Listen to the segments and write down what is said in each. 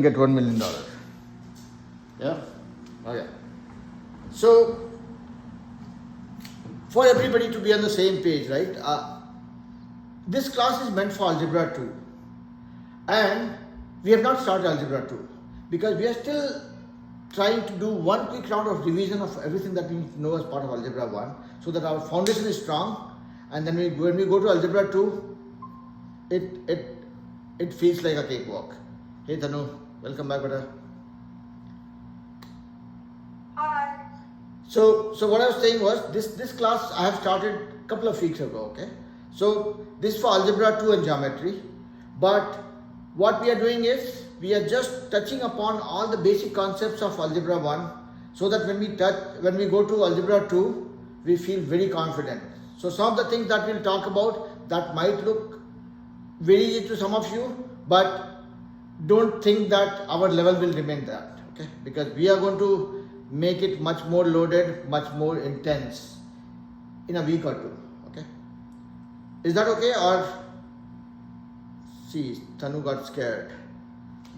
get $1 million. Yeah? Okay. So, for everybody to be on the same page, right? This class is meant for Algebra 2. And we have not started Algebra 2 because we are still trying to do one quick round of revision of everything that we need to know as part of Algebra 1 so that our foundation is strong, and then when we go to Algebra 2, it feels like a cakewalk. Hey Tanu, welcome back, brother. Hi. So what I was saying was this class I have started a couple of weeks ago, okay? So this is for Algebra 2 and Geometry, but what we are doing is we are just touching upon all the basic concepts of Algebra 1 so that when we go to Algebra 2, we feel very confident. So some of the things that we'll talk about that might look very easy to some of you, but don't think that our level will remain that, okay? Because we are going to make it much more loaded, much more intense in a week or two, okay? Is that okay? Or see, Tanu got scared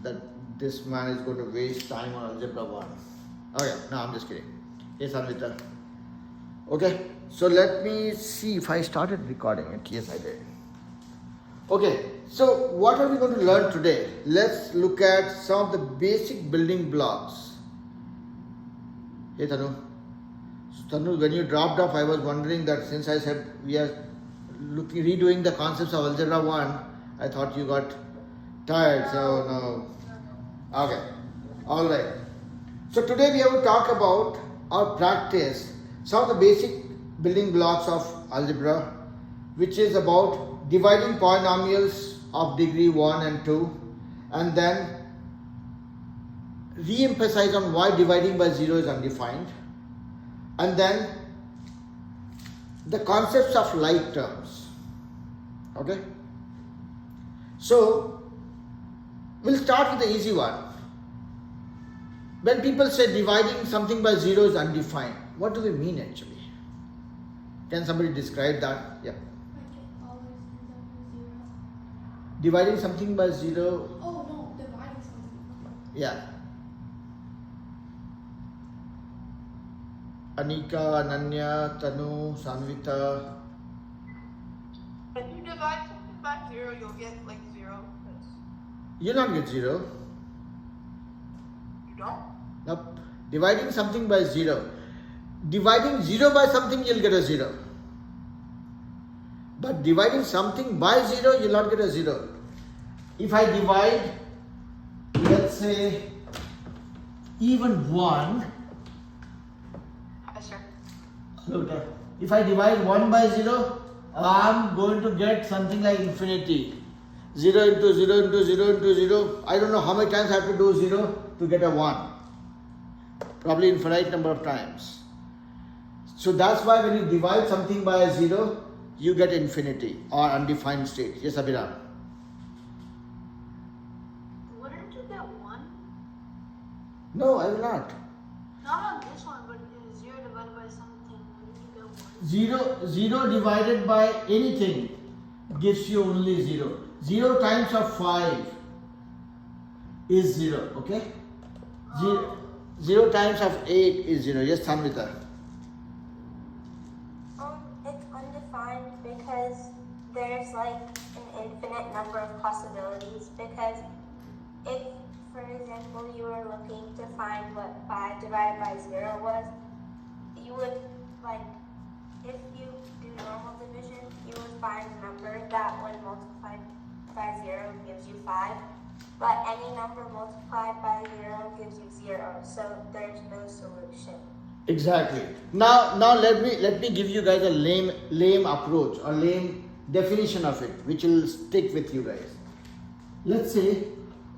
that this man is going to waste time on Algebra 1. Okay, no, I'm just kidding. Yes, Anvita. Okay, so let me see if I started recording it. Yes, I did. Okay, so what are we going to learn today? Let's look at some of the basic building blocks. Hey Tanu. So, Tanu, when you dropped off, I was wondering that since I said we are redoing the concepts of Algebra 1, I thought you got tired, so no. Okay, alright. So today we have to talk about or practice some of the basic building blocks of algebra, which is about dividing polynomials of degree 1 and 2, and then re-emphasize on why dividing by 0 is undefined, and then the concepts of like terms. Okay? So, we'll start with the easy one. When people say dividing something by 0 is undefined, what do we mean actually? Can somebody describe that? Yeah. Like it always ends up with 0. Dividing something by 0. Oh no, dividing something. Yeah. Anika, Ananya, Tanu, Sanvita. If you divide something by 0, you'll get like 0. You'll not get 0. You don't? Nope. Dividing something by 0. Dividing 0 by something, you'll get a 0. But dividing something by 0, you'll not get a 0. If I divide, let's say, even 1. Hi, sir. Look, if I divide 1 by 0, I'm going to get something like infinity. 0 into 0 into 0 into 0. I don't know how many times I have to do 0 to get a 1. Probably infinite number of times. So that's why when you divide something by a 0, you get infinity or undefined state. Yes, Abhiram? Wouldn't you get 1? No, I will not. Not on this one, but 0 divided by something. Wouldn't you get 1? 0 divided by anything gives you only 0. 0 times of 5 is 0, okay? 0 times of 8 is 0. Yes, Samrita. It's undefined because there's like an infinite number of possibilities. Because if, for example, you were looking to find what 5 divided by 0 was, you would like, if you do normal division, you would find a number that when multiplied by 0 gives you 5. But any number multiplied by 0 gives you 0. So there's no solution. Exactly. Now let me give you guys a lame approach or lame definition of it, which will stick with you guys. Let's say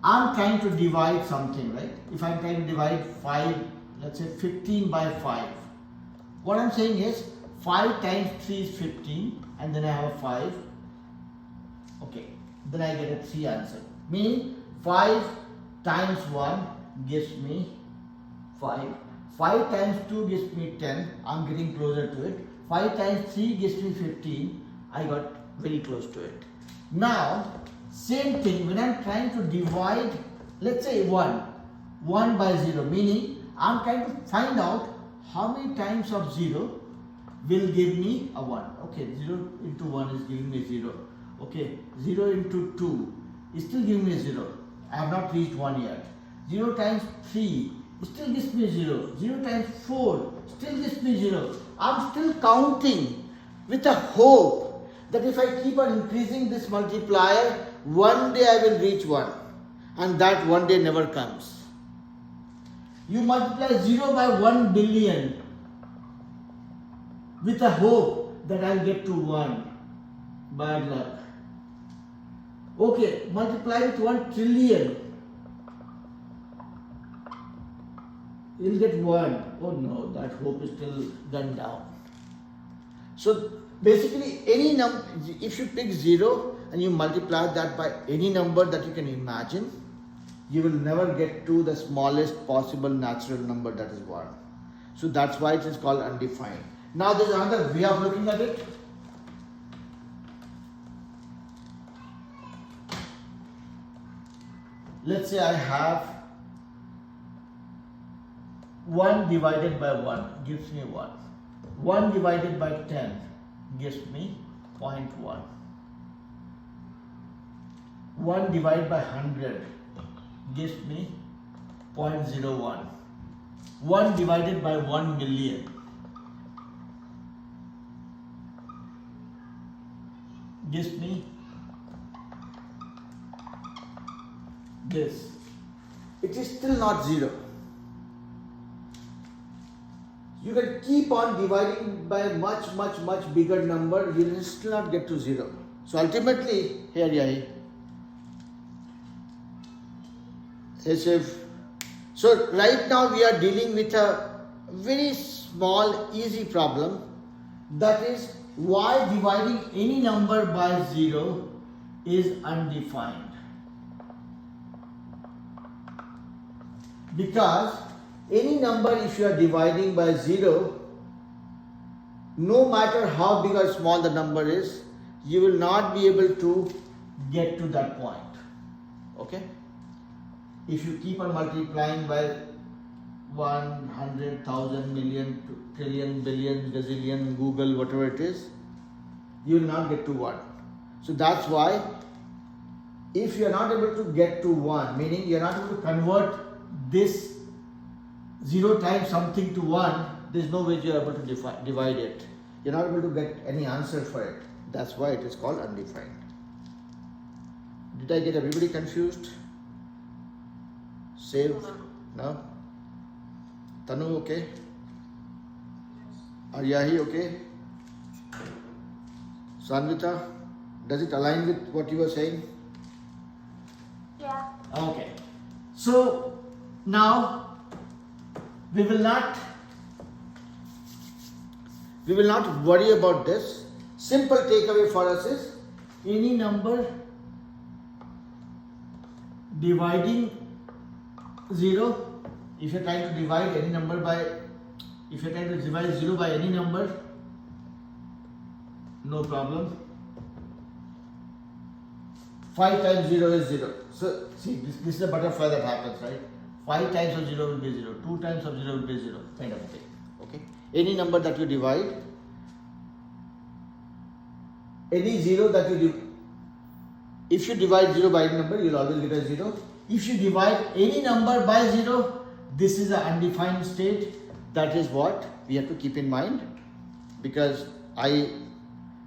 I'm trying to divide something, right? If I'm trying to divide 5, let's say 15 by 5. What I'm saying is 5 times 3 is 15, and then I have a 5. Okay, then I get a 3 answer. Meaning 5 times 1 gives me 5. 5 times 2 gives me 10. I'm getting closer to it. 5 times 3 gives me 15. I got very close to it. Now, same thing, when I'm trying to divide let's say 1 by 0, meaning I'm trying to find out how many times of 0 will give me a 1. Okay, 0 into 1 is giving me 0. Okay, 0 into 2 is still giving me 0. I have not reached 1 yet. 0 times 3 still gives me 0. 0 times 4 still gives me 0. I'm still counting with a hope that if I keep on increasing this multiplier, one day I will reach 1. And that one day never comes. You multiply 0 by 1 billion with a hope that I'll get to 1. Bad luck. Okay, multiply with 1 trillion. You'll get 1. Oh no, that hope is still gone down. So basically, any number, if you pick 0 and you multiply that by any number that you can imagine, you will never get to the smallest possible natural number, that is 1. So that's why it is called undefined. Now there is another way of looking at it. Let's say I have 1 divided by 1 gives me 1. 1 divided by 10 gives me 0.1. 1 divided by 100 gives me 0.01. 1 divided by 1 million gives me this. It is still not 0. You can keep on dividing by a much bigger number, you will still not get to 0. So ultimately, here Yahi. So right now we are dealing with a very small, easy problem. That is why dividing any number by 0 is undefined. Because any number, if you are dividing by 0, no matter how big or small the number is, you will not be able to get to that point. Okay? If you keep on multiplying by 100,000 million, trillion, billion, gazillion, Google, whatever it is, you will not get to 1. So that's why if you are not able to get to 1, meaning you are not able to convert this 0 times something to 1, there is no way you are able to divide it. You are not able to get any answer for it. That's why it is called undefined. Did I get everybody confused? Save? No? Tanu okay? Aryahi okay? Sanvita, does it align with what you were saying? Yeah. Okay. So now we will not worry about this. Simple takeaway for us is any number dividing 0, if you are trying to divide any number by, if you are trying to divide 0 by any number, no problem. 5 times 0 is 0. So see, this is a butterfly that happens, right? 5 times of 0 will be 0, 2 times of 0 will be 0, kind of thing. Okay? Any number that you divide, any 0 that you if you divide 0 by any number, you will always get a 0. If you divide any number by 0, this is an undefined state. That is what we have to keep in mind, because I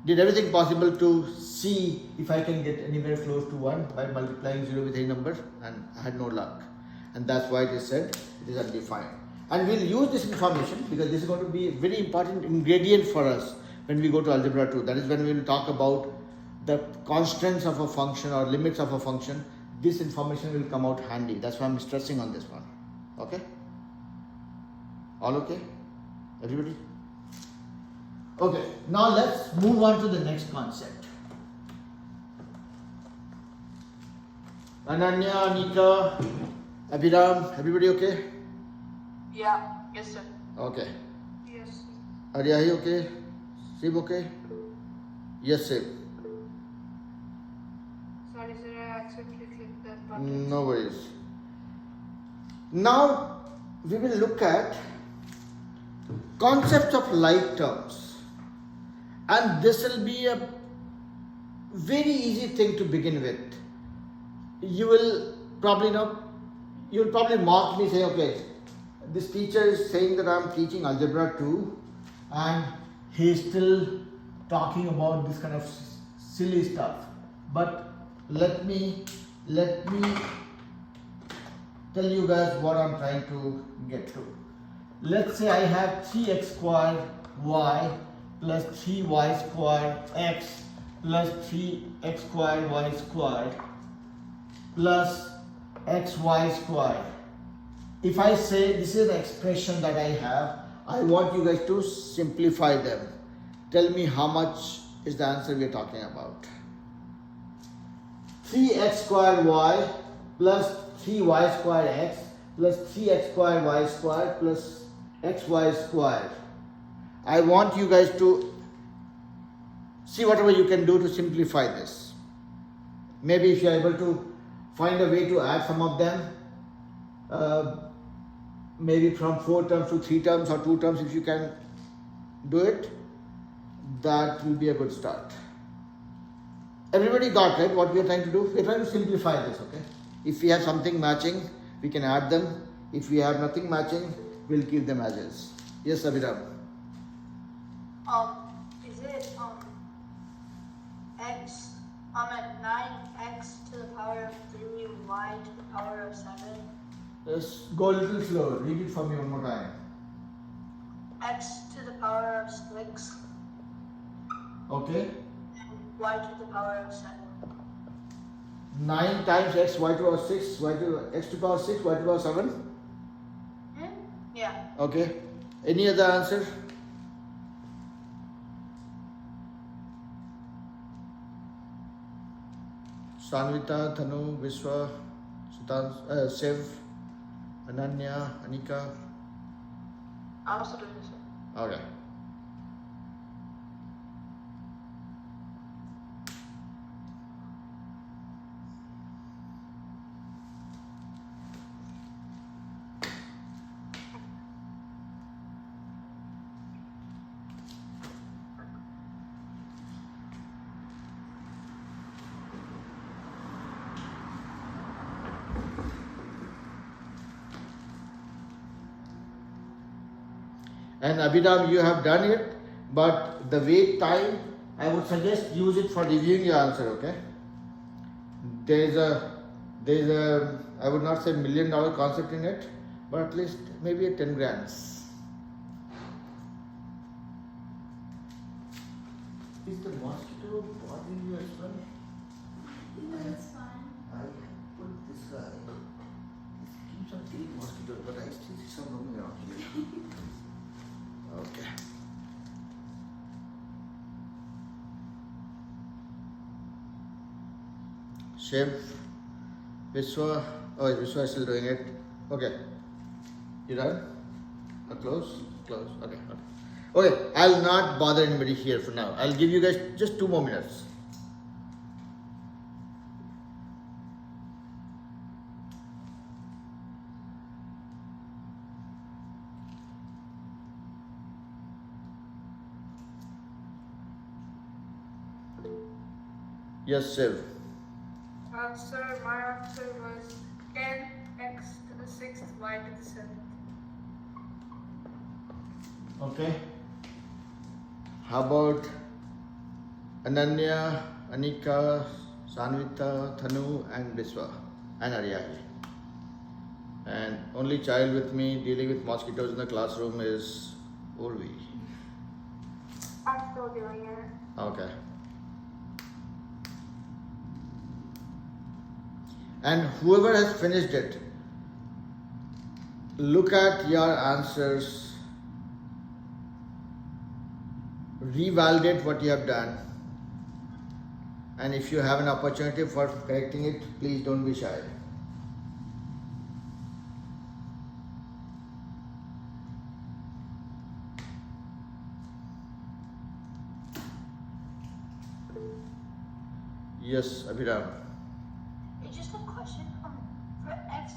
did everything possible to see if I can get anywhere close to 1 by multiplying 0 with any number, and I had no luck. And that's why it is said it is undefined. And we'll use this information because this is going to be a very important ingredient for us when we go to Algebra 2. That is when we will talk about the constants of a function or limits of a function. This information will come out handy. That's why I'm stressing on this one. Okay? All okay? Everybody? Okay, now let's move on to the next concept. Ananya, Anika, Abhiram, everybody okay? Yeah. Yes, sir. Okay. Yes. Aryahi okay? Sib okay? Yes, Sib. Sorry, sir, I accidentally clicked that button. No worries. Now we will look at concepts of like terms, and this will be a very easy thing to begin with. You will probably mock me, say, okay, this teacher is saying that I'm teaching algebra 2 and he is still talking about this kind of silly stuff. But let me tell you guys what I'm trying to get to. Let's say I have 3x squared y plus 3y squared x plus 3x squared y squared plus xy squared. If I say this is an expression that I have, I want you guys to simplify them. Tell me how much is the answer we are talking about. 3x squared y plus 3y squared x plus 3x squared y squared plus xy squared. I want you guys to see whatever you can do to simplify this. Maybe if you are able to find a way to add some of them, maybe from 4 terms to 3 terms or 2 terms, if you can do it, that will be a good start. Everybody got it what we are trying to do? We are trying to simplify this, okay? If we have something matching, we can add them. If we have nothing matching, we'll keep them as is. Yes, Abhirab. Is it x? At 9x to the power of 3, y to the power of 7. Just go a little slower. Read it for me one more time. X to the power of 6. Okay. And y to the power of 7. 9 times x, y to the power 6, x to the power 6, y to the power 7. Yeah. Okay. Any other answer? Sanvita, Thanu, Vishwa, Shiv, Ananya, Anika. I'm also doing this. Okay. And Abhidam, you have done it, but the wait time, I would suggest use it for reviewing your answer, okay? There is a, I would not say $1 million concept in it, but at least maybe a 10 grands. Is the mosquito bothering you as well? No, it's fine. I put this guy, it keeps on killing mosquitoes, but I still see some roaming around here. Okay. Shiv, Vishwa, oh, Vishwa is still doing it. Okay. You done? Close? Close. Okay. Okay, I'll not bother anybody here for now. I'll give you guys just 2 more minutes. Yes, Shiv. Sir, my answer was 10x to the 6th, y to the 7th. Okay. How about Ananya, Anika, Sanvita, Thanu, and Biswa, and Ariyahi? And only child with me dealing with mosquitoes in the classroom is Urvi. I'm still doing it. Okay. And whoever has finished it, look at your answers, revalidate what you have done, and if you have an opportunity for correcting it, please don't be shy. Yes, Abhiram. It's just a question for x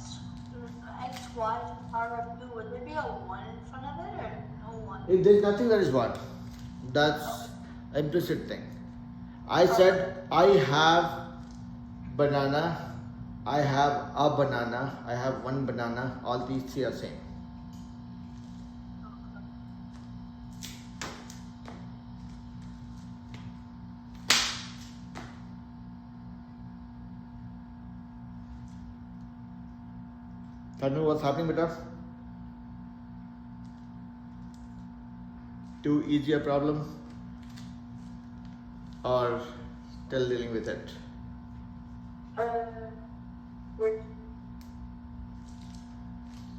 y to the power of 2, would there be a 1 in front of it or no 1? If there is nothing, that is 1. That's implicit thing. I said I have banana, I have a banana, I have one banana, all these three are same. Tell me what's happening, beta? Too easy a problem or still dealing with it?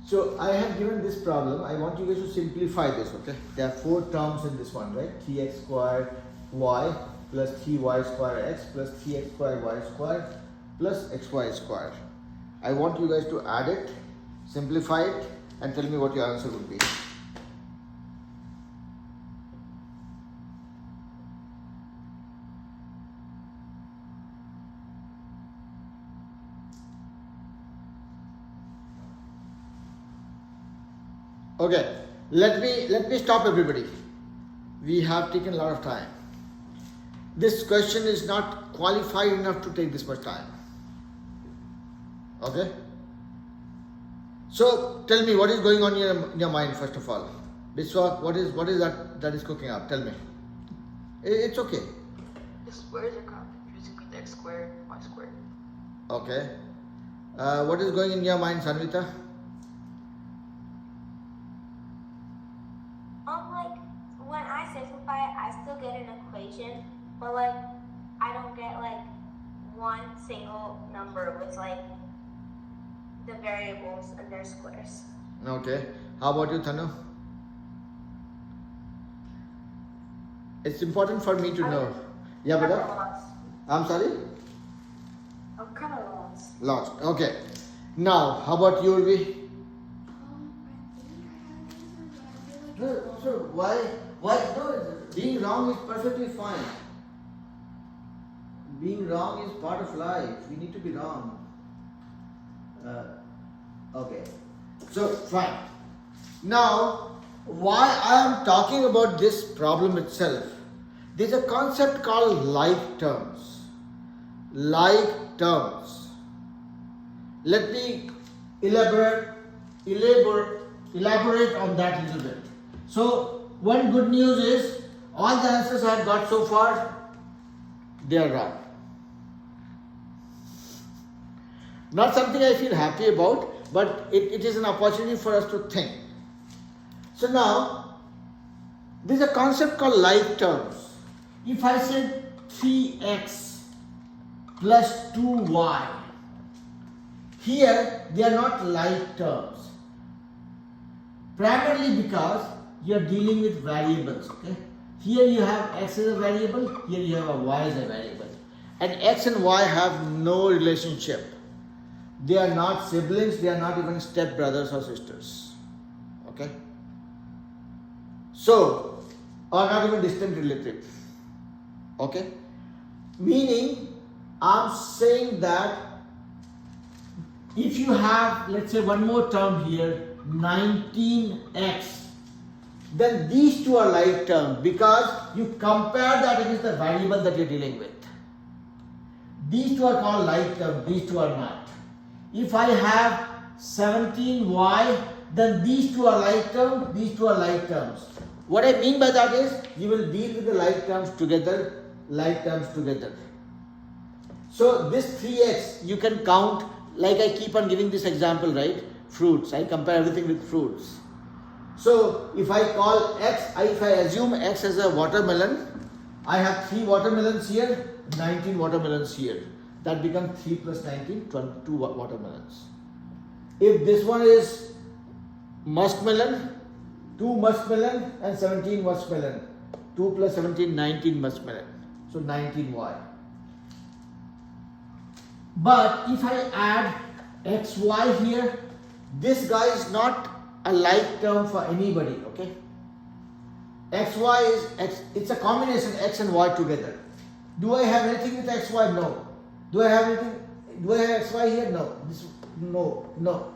So I have given this problem. I want you guys to simplify this, okay? There are 4 terms in this one, right? 3x squared y plus 3y squared x plus 3x squared y squared plus xy squared. I want you guys to add it, simplify it, and tell me what your answer would be. Okay, let me stop everybody. We have taken a lot of time. This question is not qualified enough to take this much time. Okay? So tell me what is going on in your mind first of all. Biswa, what is that is cooking up? Tell me. It's okay. The squares are kind of confusing with x squared, y squared. Okay. What is going in your mind, Sanvita? Like when I simplify it, I still get an equation, but like I don't get like one single number with like the variables and their squares. Okay. How about you, Thanu? It's important for me to know. Yeah, I'm beta? lost. I'm sorry? I'm kind of lost. Lost. Okay. Now, how about you, Urvi? I think I have an answer, but I feel like it's wrong. So why? No, being wrong is perfectly fine. Being wrong is part of life. We need to be wrong. Okay. So, fine. Now, why I am talking about this problem itself, there's a concept called like terms. Like terms. Let me elaborate on that a little bit. So, one good news is, all the answers I have got so far, they are wrong. Not something I feel happy about, but it is an opportunity for us to think. So now, there is a concept called like terms. If I said 3x plus 2y, here they are not like terms. Primarily because you are dealing with variables, okay? Here you have x as a variable, here you have a y as a variable. And x and y have no relationship. They are not siblings, they are not even step brothers or sisters. Okay? So, or not even distant relatives. Okay? Meaning, I'm saying that if you have, let's say, one more term here, 19x, then these two are like terms because you compare that against the variable that you're dealing with. These two are called like terms, these two are not. If I have 17y, then these two are like terms, these two are like terms. What I mean by that is, you will deal with the like terms together, like terms together. So this 3x, you can count, like I keep on giving this example, right? Fruits, I compare everything with fruits. So if I call x, if I assume x as a watermelon, I have 3 watermelons here, 19 watermelons here. That becomes 3 plus 19, 22 watermelons. If this one is muskmelon, 2 muskmelon and 17 muskmelon. 2 plus 17, 19 muskmelon. So 19y. But if I add xy here, this guy is not a like term for anybody, okay? xy is x, it's a combination x and y together. Do I have anything with xy? No. Do I have anything? Do I have xy here? No. No.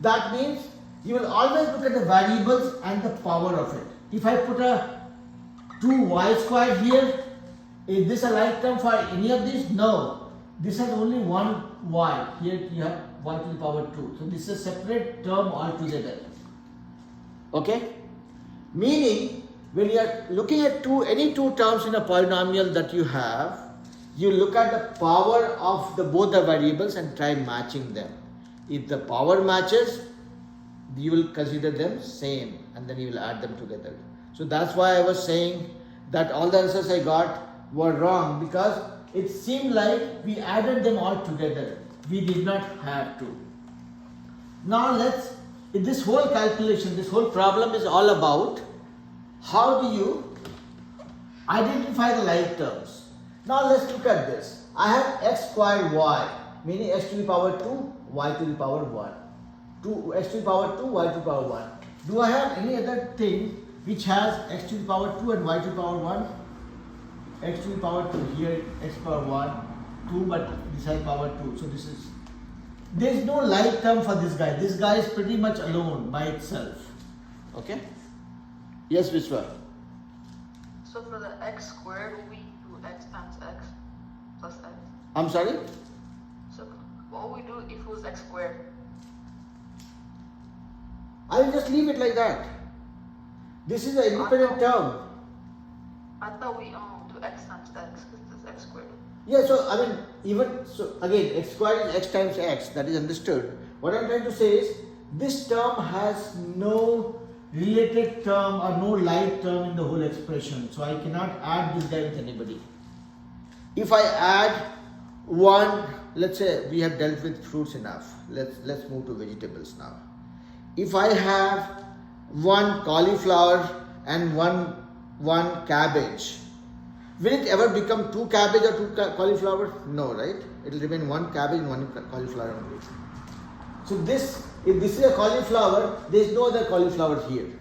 That means you will always look at the variables and the power of it. If I put a 2y squared here, is this a like term for any of these? No. This has only one y. Here you have y to the power 2. So this is a separate term altogether. Okay? Meaning, when you are looking at any two terms in a polynomial that you have, you look at the power of both the variables and try matching them. If the power matches, you will consider them same and then you will add them together. So that's why I was saying that all the answers I got were wrong, because it seemed like we added them all together. We did not have to. Now this whole calculation, this whole problem is all about how do you identify the like terms. Now let's look at this. I have x squared y, meaning x to the power 2, y to the power 1. X to the power 2, y to the power 1. Do I have any other thing which has x to the power 2 and y to the power 1? X to the power 2, here x power 1, 2, but this has power 2. So there is no like term for this guy. This guy is pretty much alone by itself. Okay? Yes, Vishwa. So for the x squared, we do x times x plus x. I'm sorry? So what would we do if it was x squared? I will just leave it like that. This is an independent term. I thought we do x times x because it's x squared. Yeah, so I mean, again, x squared is x times x, that is understood. What I'm trying to say is, this term has no related term or no like term in the whole expression. So I cannot add this guy with anybody. If I add one, let's say we have dealt with fruits enough. Let's move to vegetables now. If I have one cauliflower and one cabbage, will it ever become two cabbage or two cauliflower? No, right? It will remain one cabbage and one cauliflower only. So if this is a cauliflower, there is no other cauliflower here.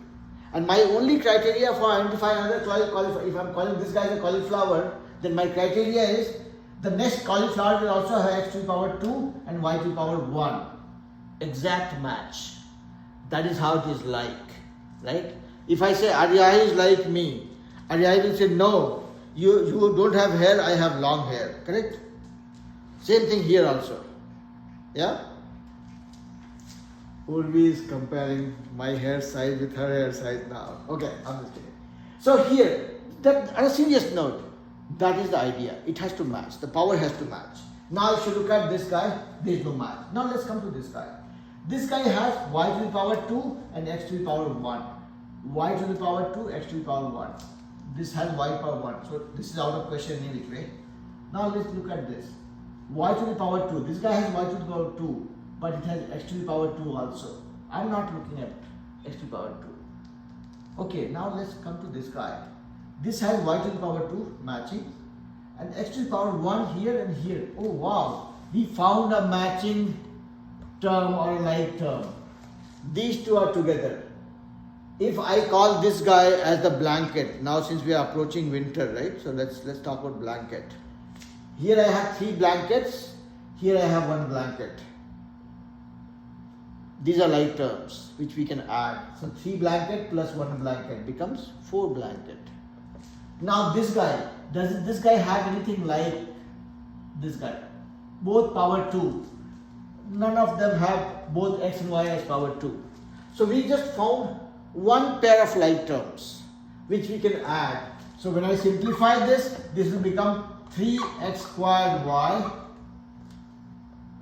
And my only criteria for identifying another cauliflower, if I am calling this guy a cauliflower, then my criteria is the next cauliflower will also have x to the power 2 and y to the power 1. Exact match. That is how it is like, right? If I say Arya is like me, Arya will say no, you don't have hair, I have long hair, correct? Same thing here also. Yeah? Urvi is comparing my hair size with her hair size now. Okay, I'm just kidding. So here, on a serious note, that is the idea. It has to match. The power has to match. Now if you look at this guy, there is no match. Now let's come to this guy. This guy has y to the power 2 and x to the power 1. Y to the power 2, x to the power 1. This has y power 1. So this is out of question in which way. Now let's look at this. Y to the power 2. This guy has y to the power 2, but it has x to the power 2 also. I'm not looking at x to the power 2. Okay, now let's come to this guy. This has y to the power 2 matching, and x to the power 1 here and here. Oh wow, we found a matching term or a like term. These two are together. If I call this guy as the blanket, now since we are approaching winter, right? So let's talk about blanket. Here I have 3 blankets, here I have 1 blanket. These are like terms which we can add. So 3 blanket plus 1 blanket becomes 4 blanket. Now this guy, does this guy have anything like this guy? Both power 2. None of them have both x and y as power 2. So we just found one pair of like terms which we can add. So when I simplify this will become 3x squared y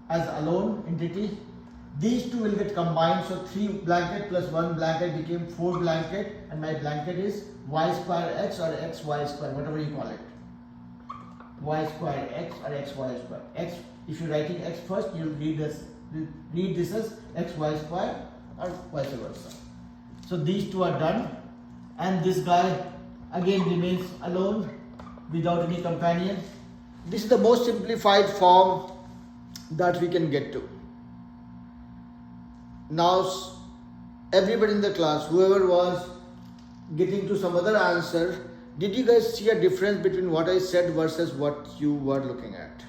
as alone entity. These two will get combined, so 3 blanket plus 1 blanket became 4 blanket, and my blanket is y square x or xy square, whatever you call it. Y square x or xy square. X, if you're writing x first, you'll read this as xy square or vice versa. So these two are done, and this guy again remains alone without any companion. This is the most simplified form that we can get to. Now everybody in the class, whoever was getting to some other answer, did you guys see a difference between what I said versus what you were looking at?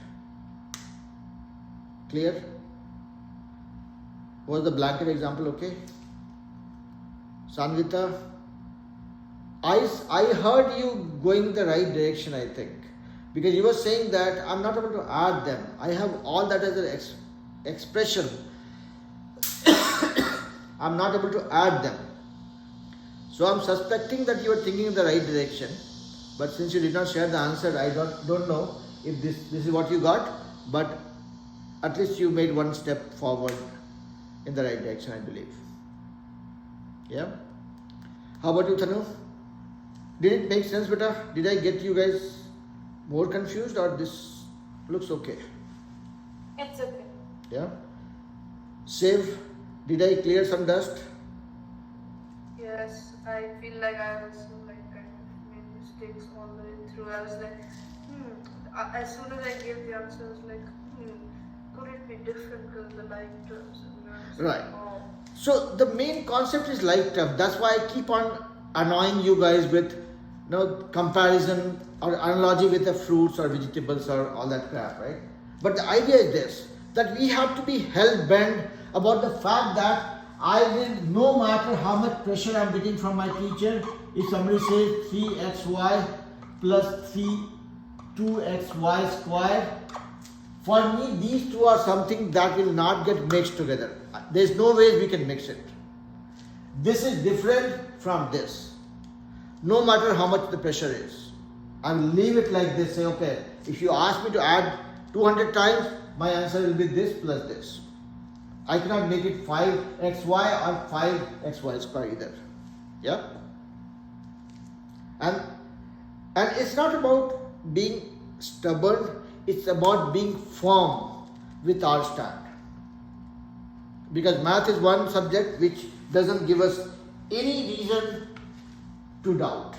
Clear? Was the blanket example okay? Sanvita, I heard you going the right direction, I think. Because you were saying that I'm not able to add them. I have all that as an expression. I'm not able to add them. So I'm suspecting that you are thinking in the right direction. But since you did not share the answer, I don't know if this is what you got. But at least you made one step forward in the right direction, I believe. Yeah? How about you, Thanu? Did it make sense, beta? Did I get you guys more confused, or this looks okay? It's okay. Yeah? Save, did I clear some dust? Yes, I feel like I also like kind of made mistakes all the way through. I was like, as soon as I gave the answer, I was like, could it be different because the like terms and verbs? Right. Oh. So the main concept is like term. That's why I keep on annoying you guys with comparison or analogy with the fruits or vegetables or all that crap, right? But the idea is this, that we have to be hell-bent about the fact that I will, no matter how much pressure I'm getting from my teacher, if somebody says 3xy plus 2xy squared, for me these two are something that will not get mixed together. There's no way we can mix it. This is different from this. No matter how much the pressure is. I will leave it like this, say, okay, if you ask me to add 200 times, my answer will be this plus this. I cannot make it 5xy or 5xy square either. Yeah? And it's not about being stubborn, it's about being firm with our stand. Because math is one subject which doesn't give us any reason to doubt.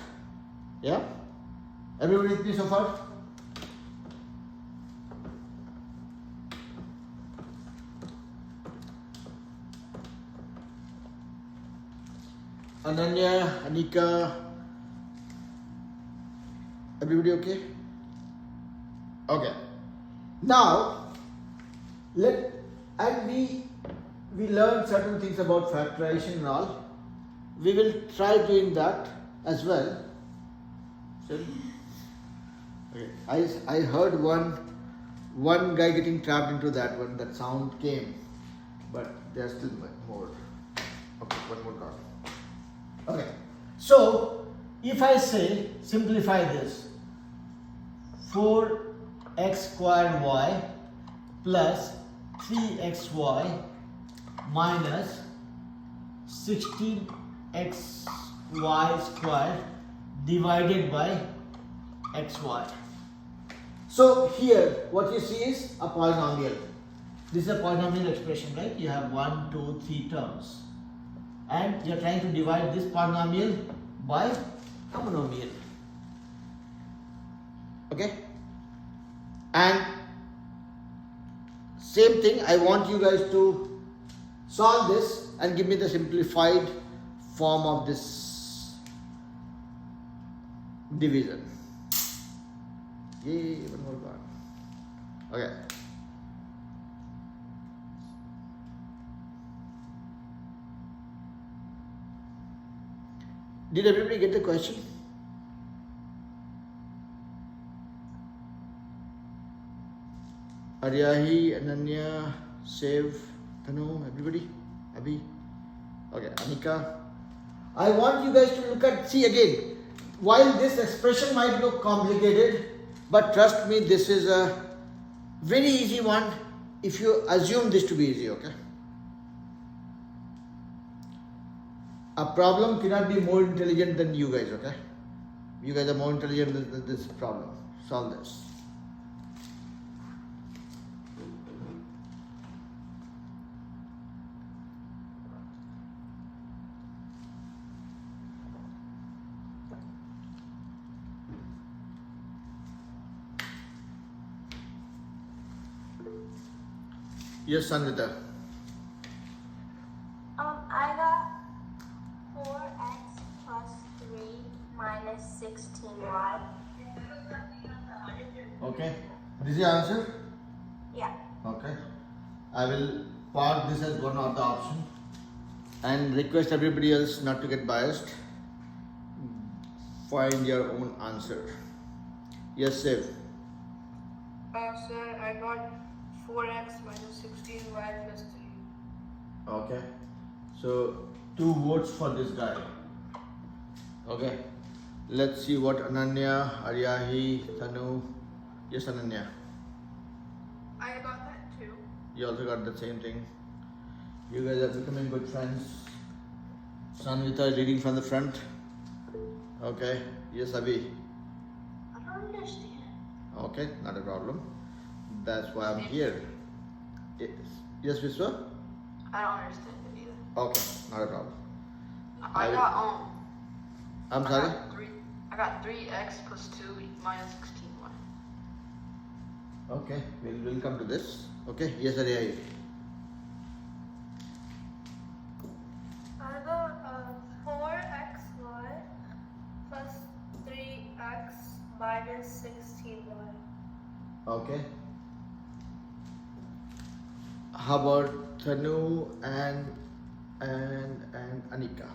Yeah? Everybody with me so far? Ananya, Anika, everybody okay? Okay. Now, we learned certain things about factorization and all. We will try doing that as well. So, okay. I heard one guy getting trapped into that one. That sound came, but there's still more. Okay, one more card. Okay. So if I say simplify this, 4x squared y plus 3xy minus 16xy squared divided by xy. So here what you see is a polynomial. This is a polynomial expression, right? You have 1, 2, 3 terms. And you are trying to divide this polynomial by a monomial. Okay? And same thing, I want you guys to solve this and give me the simplified form of this division. Yay, one more card. Okay. Did everybody get the question? Aryahi, Ananya, Sev, Thanu, everybody? Abhi? Okay, Anika. I want you guys to look at, see again, while this expression might look complicated, but trust me, this is a very easy one if you assume this to be easy, okay? A problem cannot be more intelligent than you guys, okay? You guys are more intelligent than this problem. Solve this. Yes, Sanvita. I got 4x plus 3 minus 16y. Okay. This is your answer? Yeah. Okay. I will park this as one of the option and request everybody else not to get biased. Find your own answer. Yes, Shiv. Sir, I got 4x minus 16y plus 3. Okay. So 2 votes for this guy. Okay. Let's see what Ananya, Aryahi, Thanu. Yes, Ananya. I got that too. You also got the same thing. You guys are becoming good friends. Sanvita is leading from the front. Okay. Yes, Abhi. I don't understand. Okay, not a problem. That's why I'm here. Yes, yes, Vishwa? I don't understand it either. Okay, not a problem. I got I'm I sorry? got I got 3x plus 2 minus 16y. Okay, we'll come to this. Okay, yes, Arya. I got 4xy plus 3x minus 16y. Okay. How about Thanu and Anika?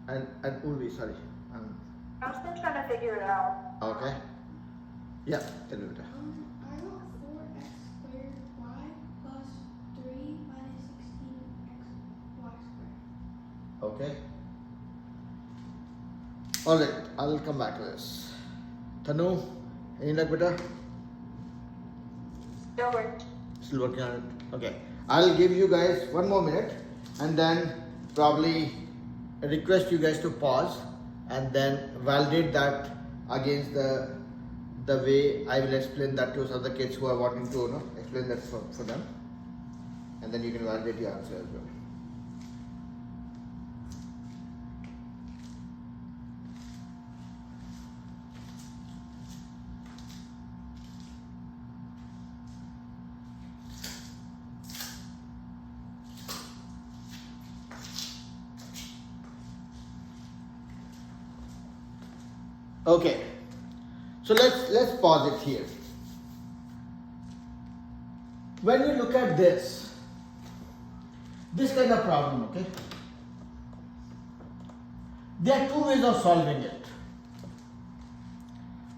And Urvi, sorry. I'm still trying to figure it out. Okay. Yeah, tell me better. I got 4x squared y plus 3 minus 16x y squared. Okay. Alright, I'll come back to this. Thanu, any luck better? Still working. Still working on it. Okay. I'll give you guys 1 more minute and then probably request you guys to pause and then validate that against the way I will explain that to other kids who are wanting to explain that for them, and then you can validate your answer as well. Okay, so let's pause it here. When you look at this kind of problem, okay, there are 2 ways of solving it.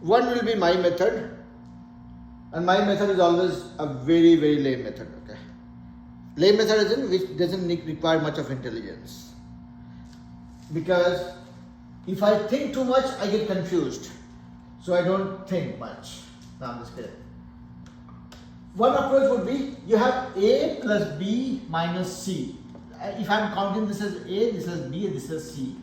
One will be my method, and my method is always a very lame method. Okay, lame method is in which doesn't require much of intelligence, because if I think too much, I get confused. So I don't think much. No, I'm just kidding. One approach would be you have A plus B minus C. If I'm counting this as A, this is B, and this is C.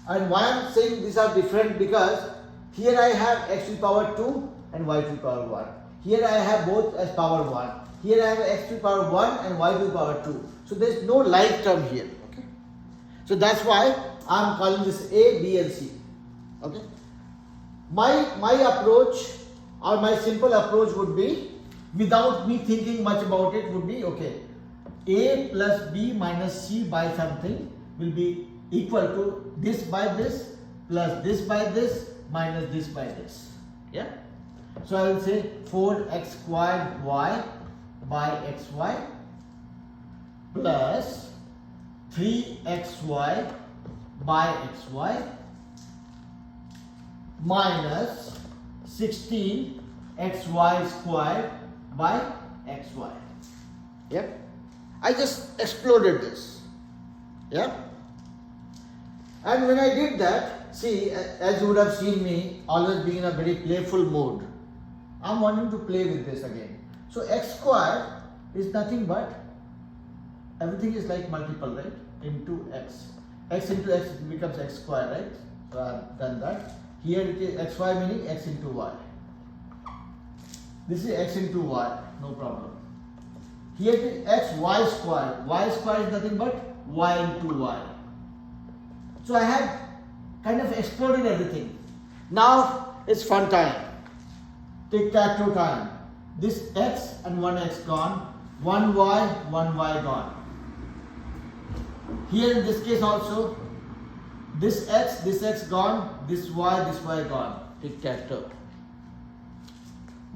And why I'm saying these are different, because here I have x to the power 2 and y to the power 1. Here I have both as power 1. Here I have x to the power 1 and y to the power 2. So there is no like term here. Okay. So that's why I'm calling this A, B and C. Okay. My approach, or my simple approach would be, without me thinking much about it, would be, okay, A plus B minus C by something will be equal to this by this plus this by this minus this by this. Yeah. So I will say 4x squared y by xy plus 3xy by xy minus 16xy squared by xy. Yep. I just exploded this. Yeah. And when I did that, see, as you would have seen me always being in a very playful mood, I'm wanting to play with this again. So x squared is nothing but, everything is like multiple, right? Into x. X into x becomes x squared, right? So I've done that. Here it is xy meaning x into y. This is x into y, no problem. Here it is x y squared. Y squared is nothing but y into y. So I had kind of exploded everything. Now it's fun time. Tic-tac-toe time. This x and 1x gone. 1y gone. Here in this case also, this x gone, this y gone. Tic-tac-toe.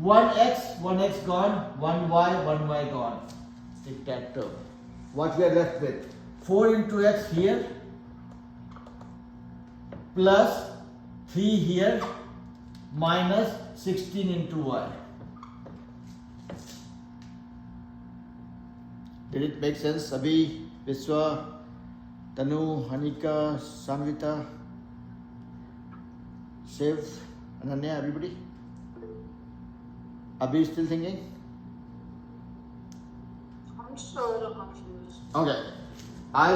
1x gone, 1y gone. tic-tac-toe. What we are left with? 4 into x here plus 3 here minus 16 into y. Did it make sense? Abhi, Viswa, Tanu, Hanika, Sanvita, Shiv, Ananya, everybody? Abhi still thinking? I'm just a little confused. Okay. I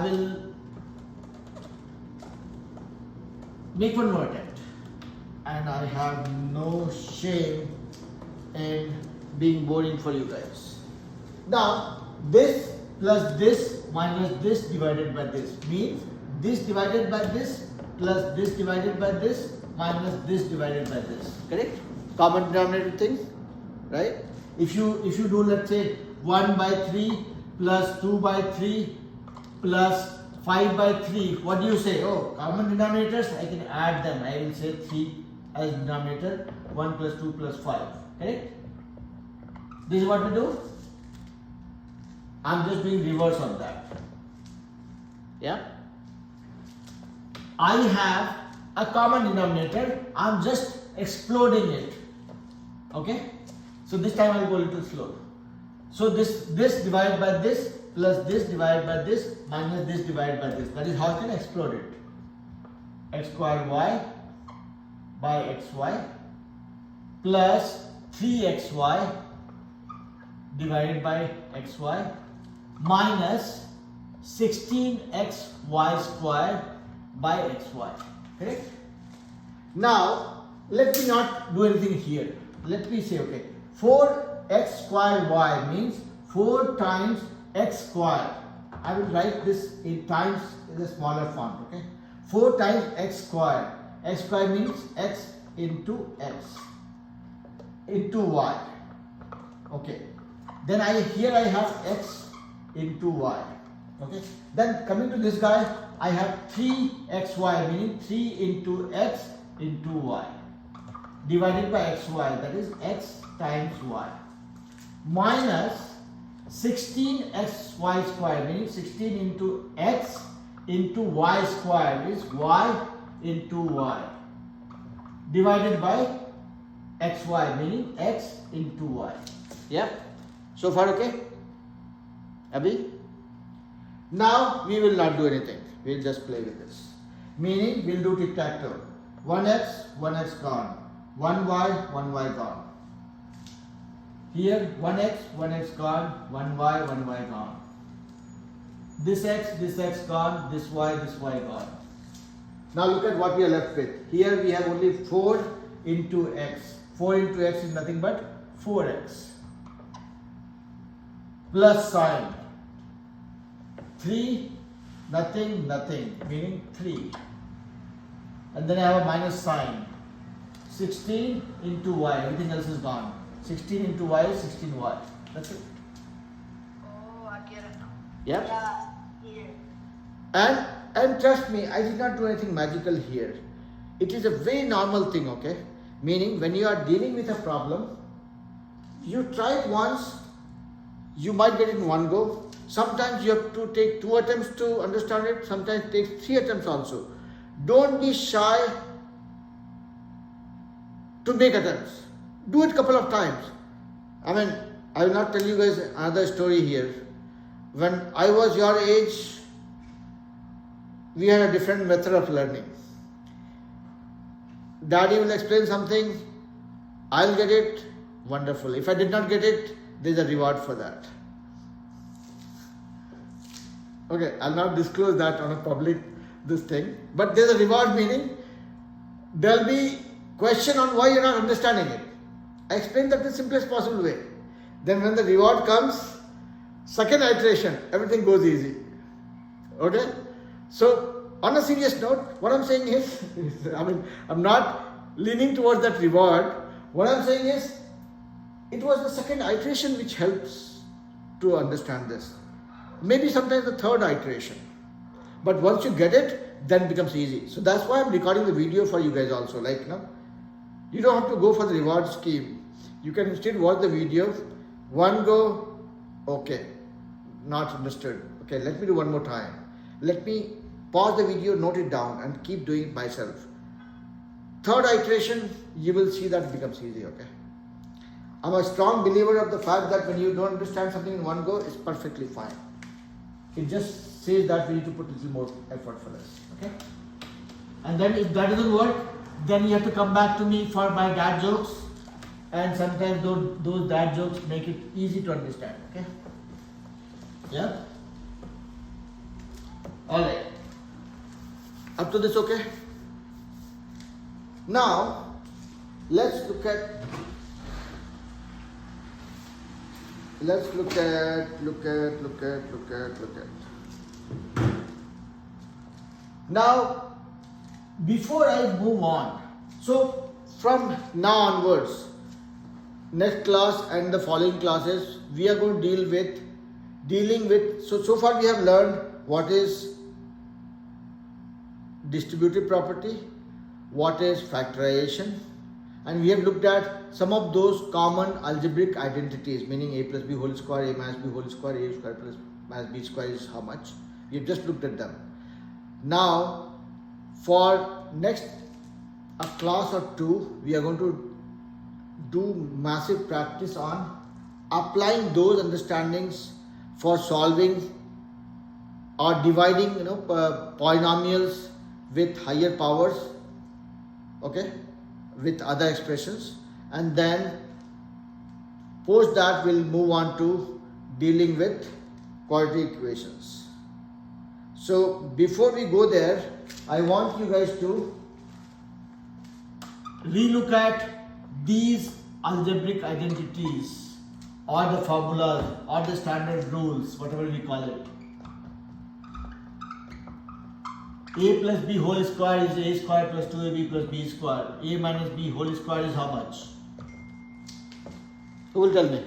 will make one more attempt, and I have no shame in being boring for you guys. Now, this plus this minus this divided by this means this divided by this plus this divided by this minus this divided by this. Correct? Common denominator thing, right? If you do, let's say, 1 by 3 plus 2 by 3 plus 5 by 3, what do you say? Oh, common denominators, I can add them. I will say 3 as denominator, 1 plus 2 plus 5. Correct? This is what we do. I'm just doing reverse of that. Yeah? I have a common denominator. I'm just exploding it. Okay? So this time I will go a little slow. So this divided by this plus this divided by this minus this divided by this. That is how I can explode it. X squared y by xy plus 3xy divided by xy minus 16xy squared by xy. Correct? Now, let me not do anything here. Let me say, okay, 4x squared y means 4 times x squared. I will write this in times in a smaller font, okay? 4 times x squared. X squared means x into x into y. Okay. Then here I have x into y. Okay. Then coming to this guy, I have 3xy meaning 3 into x into y divided by xy, that is x times y, minus 16xy square meaning 16 into x into y square is y into y divided by xy meaning x into y. Yeah? So far okay? Abhi? Now we will not do anything. We will just play with this. Meaning we will do tic-tac-toe. 1x, 1x gone. 1y, 1y gone. Here 1x, 1x gone. 1y, 1y gone. This x gone. This y gone. Now look at what we are left with. Here we have only 4 into x. 4 into x is nothing but 4x. Plus sign. 3, nothing, meaning 3. And then I have a minus sign. 16 into y, everything else is gone. 16 into y is 16y. That's it. Oh, I get it now. Yeah? Yeah, here. And trust me, I did not do anything magical here. It is a very normal thing, okay? Meaning when you are dealing with a problem, you try it once, you might get it in one go. Sometimes you have to take 2 attempts to understand it, sometimes it takes 3 attempts also. Don't be shy to make attempts. Do it a couple of times. I mean, I will not tell you guys another story here. When I was your age, we had a different method of learning. Daddy will explain something, I'll get it, wonderful. If I did not get it, there's a reward for that. Okay, I'll not disclose that on a public this thing, but there's a reward, meaning there'll be question on why you're not understanding it. I explained that the simplest possible way. Then when the reward comes, second iteration, everything goes easy. Okay? So on a serious note, what I'm saying is, I'm not leaning towards that reward. What I'm saying is, it was the second iteration which helps to understand this. Maybe sometimes the third iteration. But once you get it, then it becomes easy. So that's why I'm recording the video for you guys also. Like, you don't have to go for the reward scheme. You can instead watch the video, One go, okay, not understood. Okay, let me do one more time. Let me pause the video, note it down, and keep doing it myself. Third iteration, you will see that it becomes easy, okay? I'm a strong believer of the fact that when you don't understand something in one go, it's perfectly fine. It just says that we need to put a little more effort for this, okay? And then if that doesn't work, then you have to come back to me for my dad jokes. And sometimes those dad jokes make it easy to understand, okay? Yeah? Alright. Up to this, okay? Now, let's look at Now, before I move on, so from now onwards, next class and the following classes, we are going to dealing with, so far we have learned what is distributive property, what is factorization, and we have looked at some of those common algebraic identities, meaning a plus b whole square, a minus b whole square, a square plus minus b square is how much. We have just looked at them. Now, for next a class or two, we are going to do massive practice on applying those understandings for solving or dividing, polynomials with higher powers, okay, with other expressions, and then post that we'll move on to dealing with quadratic equations. So before we go there, I want you guys to relook at these algebraic identities or the formulas or the standard rules, whatever we call it. A plus b whole square is a square plus 2ab plus b square. A minus b whole square is how much? Who will tell me?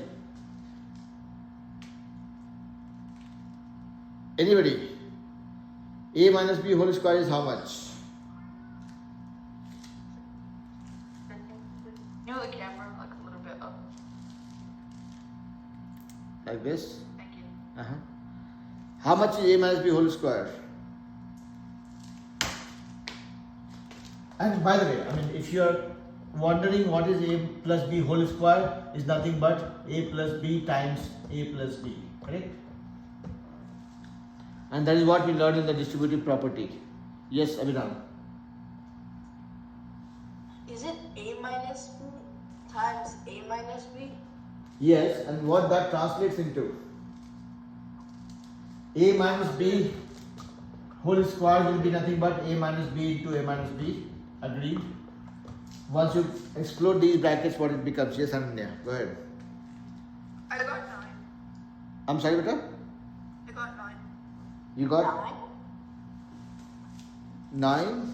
Anybody? A minus b whole square is how much? You know the camera, like a little bit up. Like this? Thank you. How much is a minus b whole square? And by the way, if you are wondering what is a plus b whole square, is nothing but a plus b times a plus b, correct? And that is what we learned in the distributive property. Yes, Abhinav. Is it a minus b times a minus b? Yes, and what that translates into? A minus b whole square will be nothing but a minus b into a minus b. Agreed? Once you explode these brackets, what it becomes? Yes, Ananya, go ahead. I got 9. I'm sorry, beta? I got 9. You got 9?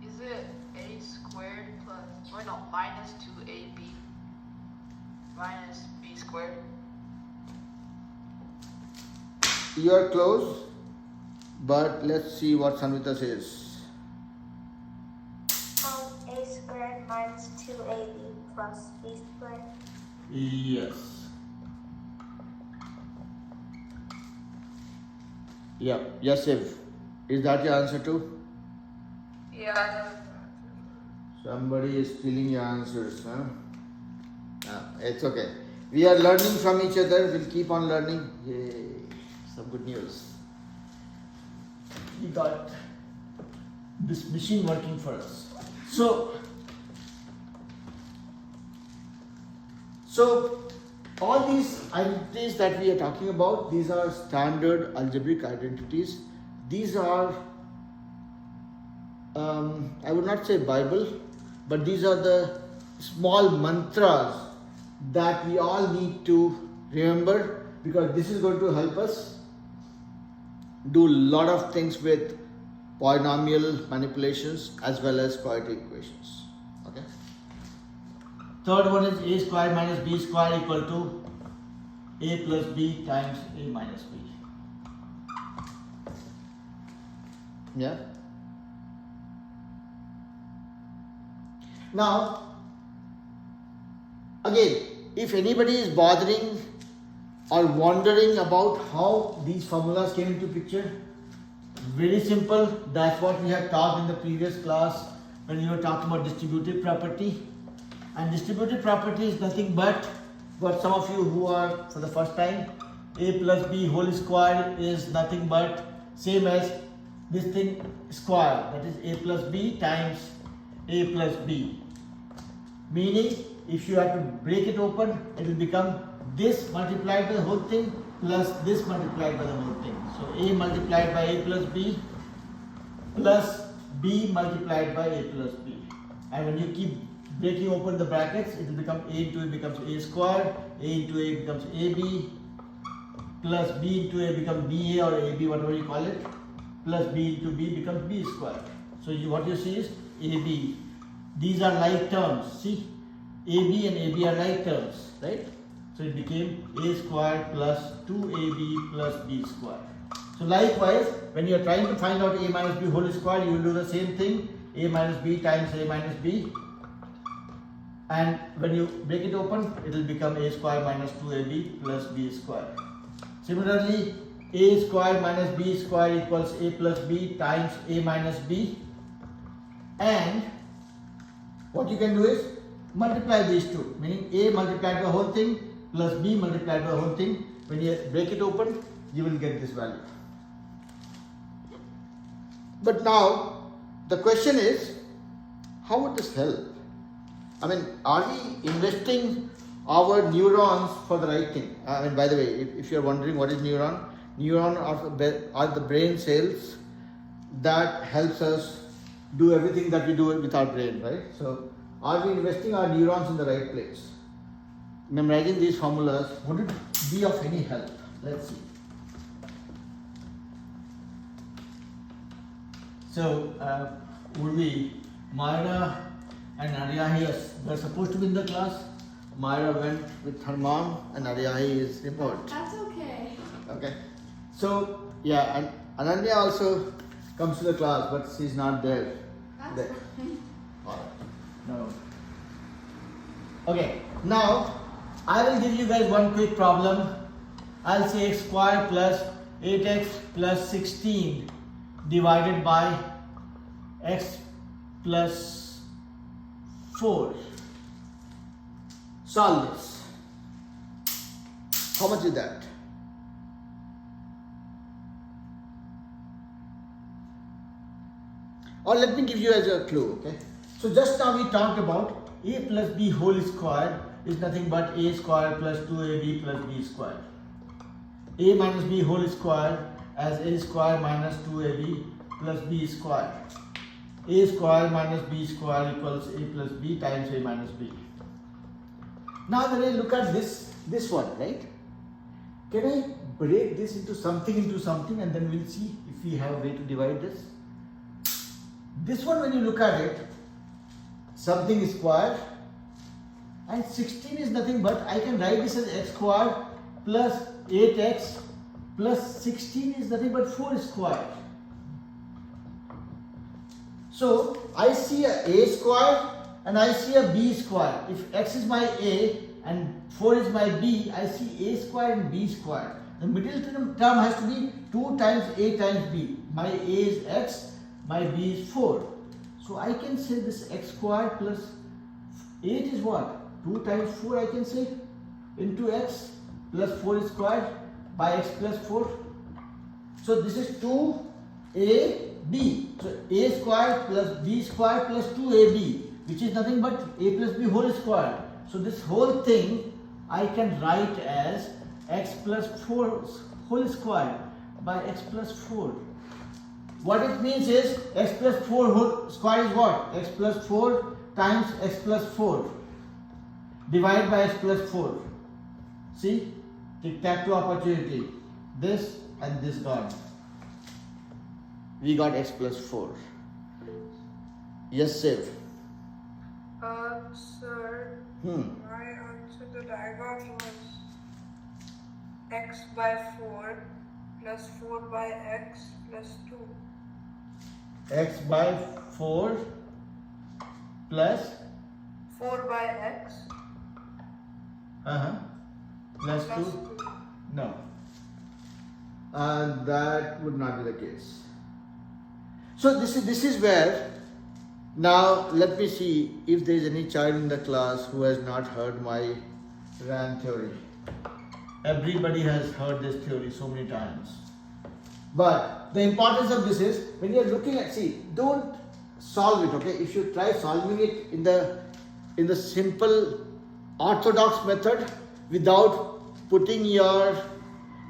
Is it a squared plus, or no, minus 2ab minus b squared? You are close, but let's see what Sanvita says. A squared minus 2ab plus b squared. Yes. Yeah, yes, Shiv. Is that your answer too? Yeah, I know. Somebody is stealing your answers, huh? It's okay. We are learning from each other. We'll keep on learning. Yay. Some good news. We got this machine working for us. So all these identities that we are talking about, these are standard algebraic identities. These are, I would not say Bible, but these are the small mantras that we all need to remember, because this is going to help us do a lot of things with polynomial manipulations as well as quadratic equations. Okay. Third one is a square minus b square equal to a plus b times a minus b. Yeah. Now, again, if anybody is bothering or wondering about how these formulas came into picture, very simple. That's what we have talked in the previous class when we were talking about distributive property. And distributive property is nothing but what some of you who are for the first time, a plus b whole square is nothing but same as this thing square, that is a plus b times a plus b. Meaning if you have to break it open, it will become this multiplied by the whole thing plus this multiplied by the whole thing. So a multiplied by a plus b plus b multiplied by a plus b. And when you keep breaking open the brackets, it will become a into a becomes a square, a into a becomes ab, plus b into a becomes ba or ab, whatever you call it, plus b into b becomes b square. So what you see is ab. These are like terms. See, ab and ab are like terms, right? So it became a square plus 2ab plus b square. So likewise, when you are trying to find out a minus b whole square, you will do the same thing, a minus b times a minus b. And when you break it open, it will become a square minus 2ab plus b square. Similarly, a square minus b square equals a plus b times a minus b. And what you can do is multiply these two, meaning a multiplied by the whole thing plus b multiplied by the whole thing. When you break it open, you will get this value. But now the question is, how would this help? I mean, are we investing our neurons for the right thing? I mean, by the way, if you are wondering what is neuron, neuron are the brain cells that helps us do everything that we do with our brain, right? So, are we investing our neurons in the right place? Memorizing these formulas, would it be of any help? Let's see. So, Myra and Ariyahi were supposed to be in the class. Myra went with her mom and Ariyahi is remote. That's okay. Okay. So, yeah, and Ananya also comes to the class, but she's not there. That's fine. Alright. No. Okay, now I will give you guys one quick problem. I'll say x square plus 8x plus 16 divided by x plus 4. Solve this. How much is that? Or let me give you as a clue, okay? So just now we talked about a plus b whole square is nothing but a square plus 2ab plus b square. A minus b whole square as a square minus 2ab plus b square. A square minus b square equals a plus b times a minus b. Now when I look at this one, right? Can I break this into something and then we'll see if we have a way to divide this? This one, when you look at it, something is square and 16 is nothing but, I can write this as x square plus 8x plus 16 is nothing but 4 square. So I see a square and I see a b square. If x is my a and 4 is my b, I see a square and b square. The middle term has to be 2 times a times b. My a is x, my b is 4. So I can say this x square plus 8 is what? 2 times 4 I can say into x plus 4 square by x plus 4. So this is 2ab. So a square plus b square plus 2ab, which is nothing but a plus b whole square. So this whole thing I can write as x plus 4 whole square by x plus 4. What it means is x plus 4 whole square is what? X plus 4 times x plus 4 divided by x plus 4. See? Tic-tac-toe opportunity. This and this gone. We got x plus 4. Yes, Siv. Sir, my answer that I got was x by 4 plus 4 by x plus 2. X by 4 plus 4 by x Plus 2? No. That would not be the case. So this is where, now let me see if there is any child in the class who has not heard my RAM theory. Everybody has heard this theory so many times. But the importance of this is, when you are looking at, see, don't solve it, okay? If you try solving it in the simple orthodox method without putting your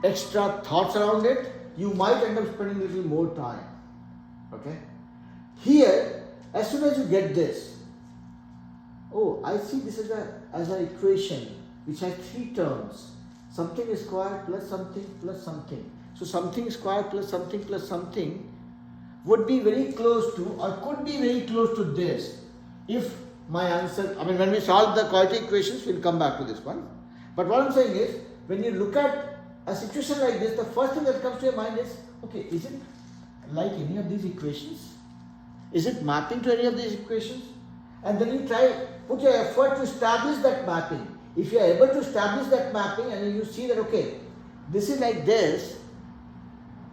extra thoughts around it, you might end up spending a little more time. Okay? Here, as soon as you get this, oh, I see this as an equation which has 3 terms. Something squared plus something plus something. So something squared plus something would be very close to, or could be very close to this, if my answer, I mean, when we solve the quadratic equations, we'll come back to this one. But what I'm saying is, when you look at a situation like this, the first thing that comes to your mind is, okay, is it like any of these equations? Is it mapping to any of these equations? And then you put your effort to establish that mapping. If you are able to establish that mapping and then you see that, okay, this is like this,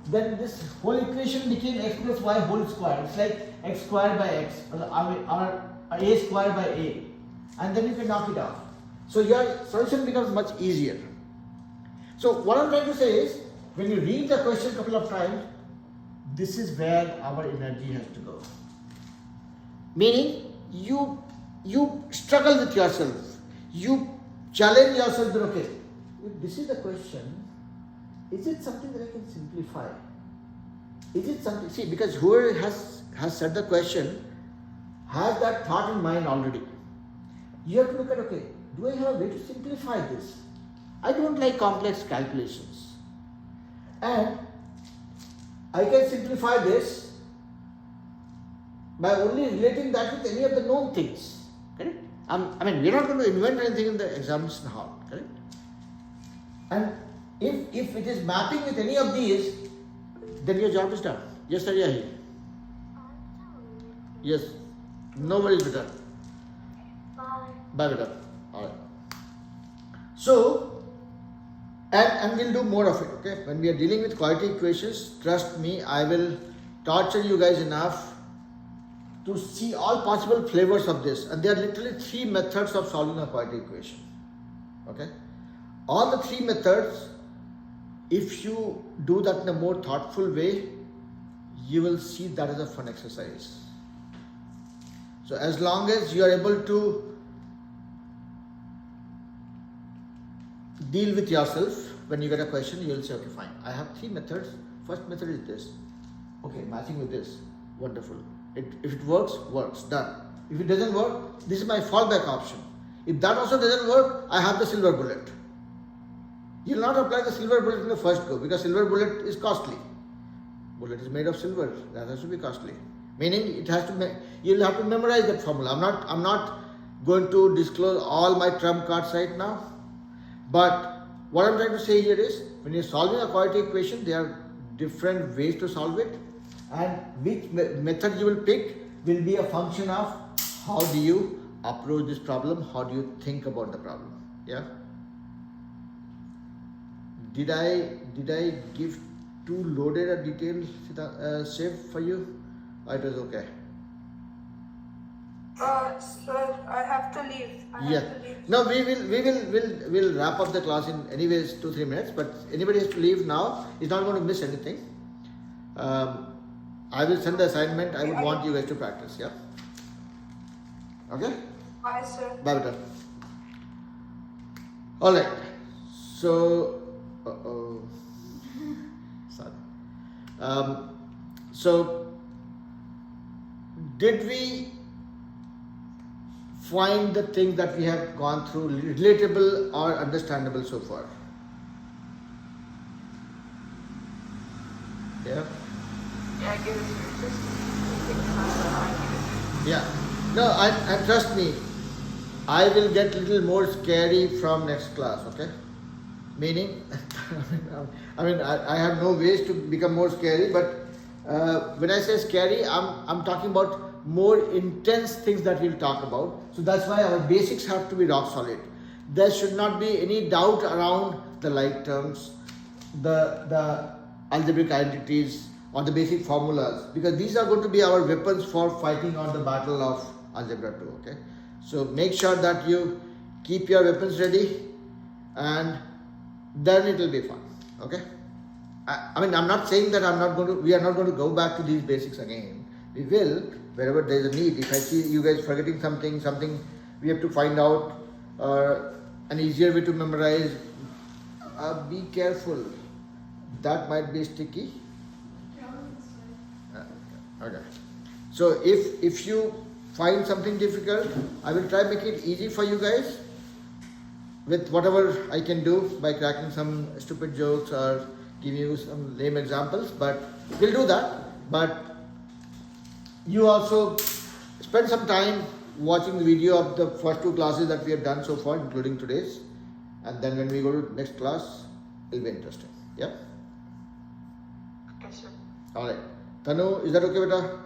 then this whole equation became x plus y whole square. It's like x squared by x, or a squared by a. And then you can knock it off. So your solution becomes much easier. So what I'm trying to say is, when you read the question a couple of times, this is where our energy has to go. Meaning, you struggle with yourself. You challenge yourself that, okay, if this is the question, is it something that I can simplify? Is it something, see, because whoever has said the question has that thought in mind already. You have to look at, okay, do I have a way to simplify this? I don't like complex calculations. And I can simplify this by only relating that with any of the known things. Correct? I mean, we're not going to invent anything in the examination hall. Correct? And if it is mapping with any of these, then your job is done. Yes, sir, yeah, here. Yes. No worries, beta. Bye. Bye, beta. Alright. So, and we'll do more of it, okay? When we are dealing with quadratic equations, trust me, I will torture you guys enough to see all possible flavors of this. And there are literally 3 methods of solving a quadratic equation. Okay? All the 3 methods, if you do that in a more thoughtful way, you will see that as a fun exercise. So as long as you are able to deal with yourself, when you get a question, you will say, okay, fine, I have 3 methods. First method is this. Okay, matching with this. Wonderful. If it works, works. Done. If it doesn't work, this is my fallback option. If that also doesn't work, I have the silver bullet. You will not apply the silver bullet in the first go, because silver bullet is costly. Bullet is made of silver. That has to be costly. Meaning it has to. You will have to memorize that formula. I'm not going to disclose all my trump cards right now. But what I'm trying to say here is, when you're solving a quadratic equation, there are different ways to solve it, and which method you will pick will be a function of how do you approach this problem, how do you think about the problem. Yeah. Did I give too loaded a detail shape for you? Or it was okay? Sir, I have to leave. Yeah. No, we'll wrap up the class in anyways 2-3 minutes. But anybody has to leave now is not going to miss anything. I will send the assignment. I would want you guys to practice. Yeah. Okay. Bye, sir. Bye, beta. All right. So, sorry. So, did we find the things that we have gone through relatable or understandable so far? Yeah. Yeah, give it to me. Just take time. Yeah. No, and trust me, I will get a little more scary from next class, okay? Meaning, I have no ways to become more scary, but when I say scary, I'm talking about more intense things that we'll talk about. So that's why our basics have to be rock solid. there should not be any doubt around the like terms, the algebraic identities or the basic formulas, because these are going to be our weapons for fighting on the battle of algebra 2. Okay, so make sure that you keep your weapons ready, and then it will be fun. Okay, I mean, I'm not saying that we are not going to go back to these basics again. We will, wherever there is a need. If I see you guys forgetting something we have to find out, an easier way to memorize, be careful. That might be sticky. Okay. So if you find something difficult, I will try make it easy for you guys with whatever I can do by cracking some stupid jokes or giving you some lame examples, but we'll do that. But you also spend some time watching the video of the first 2 classes that we have done so far, including today's, and then when we go to next class, it'll be interesting. Yeah? Okay, sir. Alright. Tanu, is that okay, beta?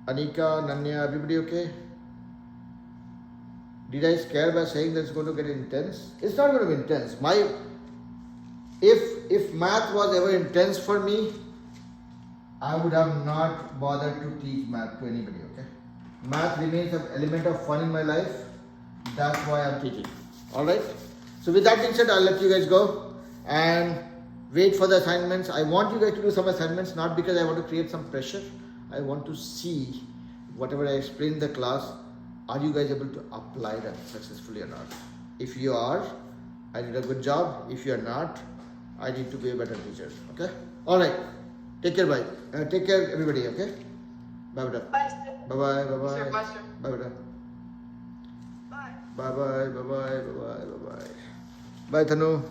Anika, Nanya, everybody okay? Did I scare by saying that it's going to get intense? It's not going to be intense. If math was ever intense for me, I would have not bothered to teach math to anybody, okay? Math remains an element of fun in my life. That's why I'm teaching. Alright? So with that being said, I'll let you guys go and wait for the assignments. I want you guys to do some assignments, not because I want to create some pressure. I want to see whatever I explain in the class, are you guys able to apply that successfully or not? If you are, I did a good job. If you are not, I need to be a better teacher. Okay? Alright. Take care, bye. Take care, everybody, okay? Bye, bye. Bye, sir. Bye, bye, bye, bye. Sir, bye, sir. Bye, bye. Bye. Bye, bye, bye, bye, bye, bye, bye. Bye, Thanu.